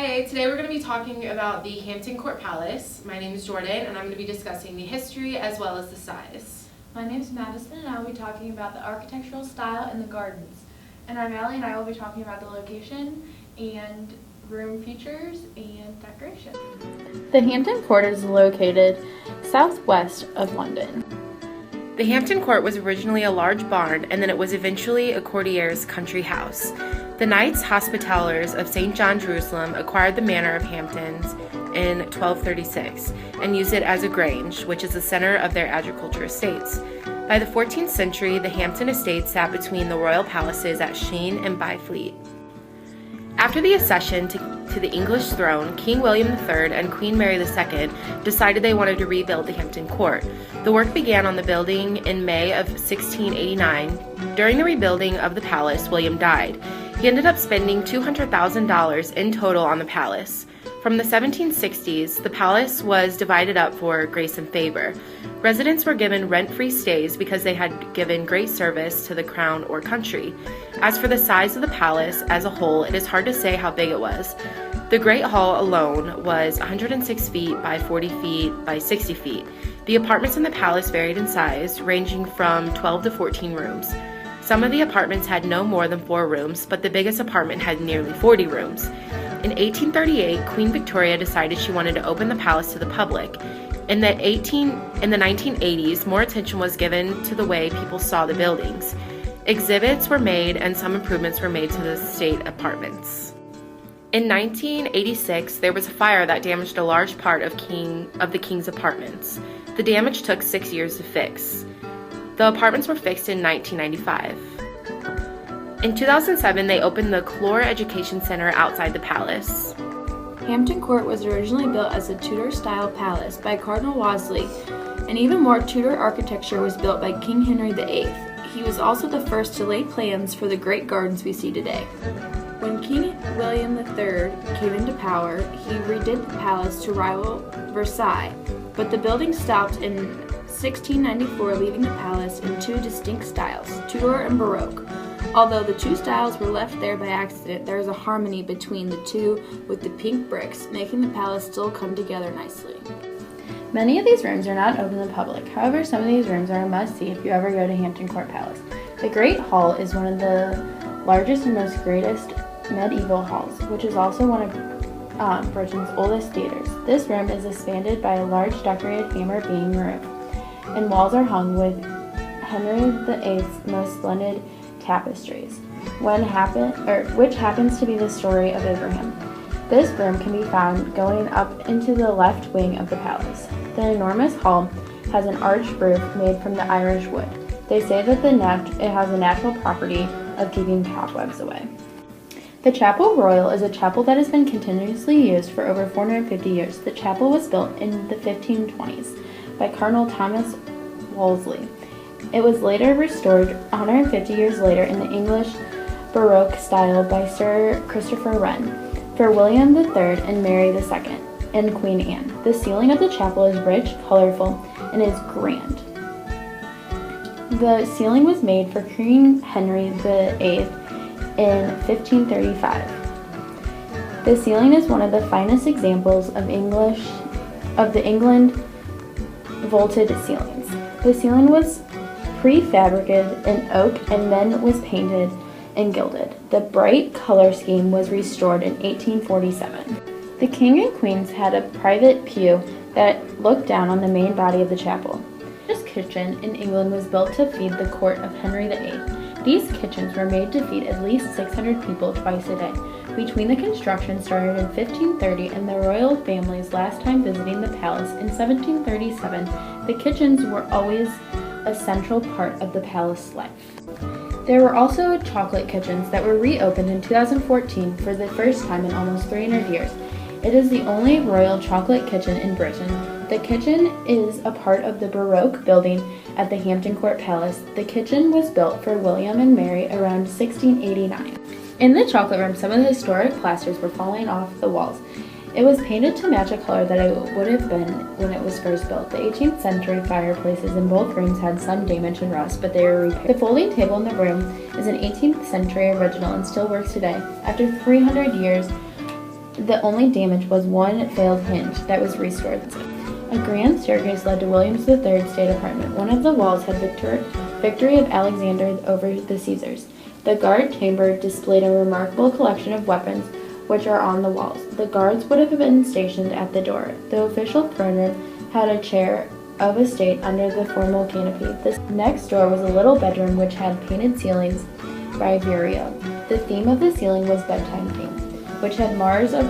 Hey, today we're going to be talking about the Hampton Court Palace. My name is Jordan and I'm going to be discussing the history as well as the size. My name is Madison and I will be talking about the architectural style and the gardens. And I'm Ali and I will be talking about the location and room features and decoration. The Hampton Court is located southwest of London. The Hampton Court was originally a large barn and then it was eventually a courtier's country house. The Knights Hospitallers of St. John, Jerusalem acquired the manor of Hamptons in 1236 and used it as a grange, which is the center of their agriculture estates. By the 14th century, the Hampton estate sat between the royal palaces at Sheen and Byfleet. After the accession to the English throne, King William III and Queen Mary II decided they wanted to rebuild the Hampton Court. The work began on the building in May of 1689. During the rebuilding of the palace, William died. He ended up spending $200,000 in total on the palace. From the 1760s, the palace was divided up for grace and favor. Residents were given rent-free stays because they had given great service to the crown or country. As for the size of the palace as a whole, it is hard to say how big it was. The Great Hall alone was 106 feet by 40 feet by 60 feet. The apartments in the palace varied in size, ranging from 12 to 14 rooms. Some of the apartments had no more than 4 rooms, but the biggest apartment had nearly 40 rooms. In 1838, Queen Victoria decided she wanted to open the palace to the public. In the 1980s, more attention was given to the way people saw the buildings. Exhibits were made and some improvements were made to the state apartments. In 1986, there was a fire that damaged a large part of the king's apartments. The damage took 6 years to fix. The apartments were fixed in 1995. In 2007, they opened the Clore Education Center outside the palace. Hampton Court was originally built as a Tudor-style palace by Cardinal Wolsey, and even more Tudor architecture was built by King Henry VIII. He was also the first to lay plans for the great gardens we see today. When King William III came into power, he redid the palace to rival Versailles, but the building stopped in 1694, leaving the palace in 2 distinct styles, Tudor and Baroque. Although the 2 styles were left there by accident, there is a harmony between the 2 with the pink bricks, making the palace still come together nicely. Many of these rooms are not open to the public. However, some of these rooms are a must-see if you ever go to Hampton Court Palace. The Great Hall is one of the largest and most greatest medieval halls, which is also one of Britain's oldest theaters. This room is expanded by a large decorated hammer beam roof, and walls are hung with Henry VIII's most splendid tapestries, which happens to be the story of Abraham. This room can be found going up into the left wing of the palace. The enormous hall has an arched roof made from the Irish wood. They say that it has a natural property of keeping cobwebs away. The Chapel Royal is a chapel that has been continuously used for over 450 years. The chapel was built in the 1520s by Cardinal Thomas Wolsey. It was later restored 150 years later in the English Baroque style by Sir Christopher Wren for William III and Mary II and Queen Anne. The ceiling of the chapel is rich, colorful, and is grand. The ceiling was made for King Henry VIII in 1535. The ceiling is one of the finest examples of the England vaulted ceilings. The ceiling was prefabricated in oak and then was painted and gilded. The bright color scheme was restored in 1847. The king and queens had a private pew that looked down on the main body of the chapel. This kitchen in England was built to feed the court of Henry VIII. These kitchens were made to feed at least 600 people twice a day. Between the construction started in 1530 and the royal family's last time visiting the palace in 1737, the kitchens were always a central part of the palace life. There were also chocolate kitchens that were reopened in 2014 for the first time in almost 300 years. It is the only royal chocolate kitchen in Britain. The kitchen is a part of the Baroque building at the Hampton Court Palace. The kitchen was built for William and Mary around 1689. In the chocolate room, some of the historic plasters were falling off the walls. It was painted to match a color that it would have been when it was first built. The 18th century fireplaces in both rooms had some damage and rust, but they were repaired. The folding table in the room is an 18th century original and still works today. After 300 years, The only damage was one failed hinge that was restored. A grand staircase led to William III's state apartment. One of the walls had victory of Alexander over the Caesars. The guard chamber displayed a remarkable collection of weapons which are on the walls. The guards would have been stationed at the door. The official throne room had a chair of a state under the formal canopy. The next door was a little bedroom which had painted ceilings by Vireo. The theme of the ceiling was bedtime theme, which had Mars, of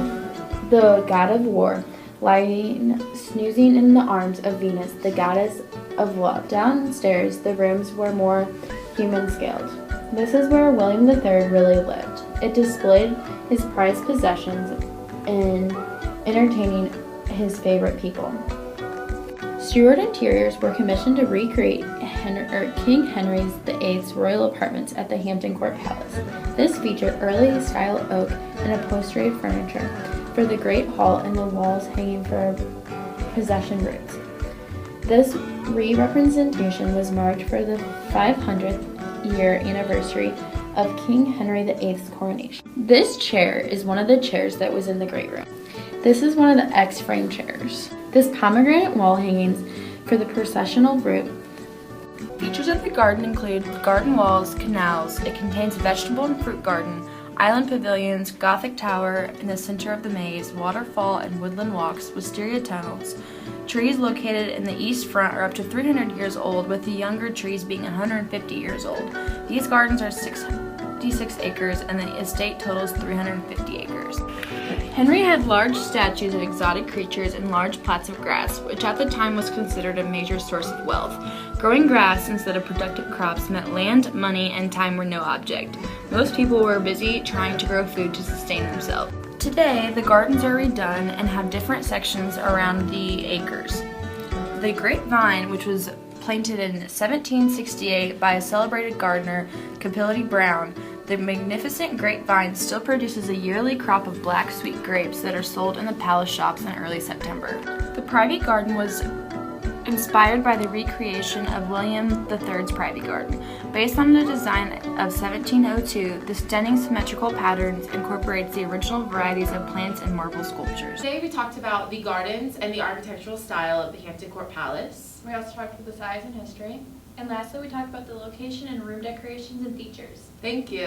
the god of war, lying snoozing in the arms of Venus, the goddess of love. Downstairs, the rooms were more human-scaled. This is where William III really lived. It displayed his prized possessions and entertaining his favorite people. Stuart interiors were commissioned to recreate King Henry VIII's royal apartments at the Hampton Court Palace. This featured early-style oak and upholstery furniture for the Great Hall and the walls hanging for possession rooms. This re-representation was marked for the 500th year anniversary of King Henry VIII's coronation. This chair is one of the chairs that was in the Great Room. This is one of the X-frame chairs. This pomegranate wall hangings for the processional route. Features of the garden include garden walls, canals. It contains a vegetable and fruit garden, island pavilions, Gothic tower in the center of the maze, waterfall and woodland walks, wisteria tunnels. Trees located in the east front are up to 300 years old, with the younger trees being 150 years old. These gardens are 66 acres and the estate totals 350 acres. Henry had large statues of exotic creatures and large plots of grass, which at the time was considered a major source of wealth. Growing grass instead of productive crops meant land, money, and time were no object. Most people were busy trying to grow food to sustain themselves. Today, the gardens are redone and have different sections around the acres. The grapevine, which was planted in 1768 by a celebrated gardener, Capillity Brown, the magnificent grapevine still produces a yearly crop of black sweet grapes that are sold in the palace shops in early September. The private garden was inspired by the recreation of William III's private garden. Based on the design of 1702, the stunning symmetrical patterns incorporates the original varieties of plants and marble sculptures. Today we talked about the gardens and the architectural style of the Hampton Court Palace. We also talked about the size and history. And lastly, we talked about the location and room decorations and features. Thank you.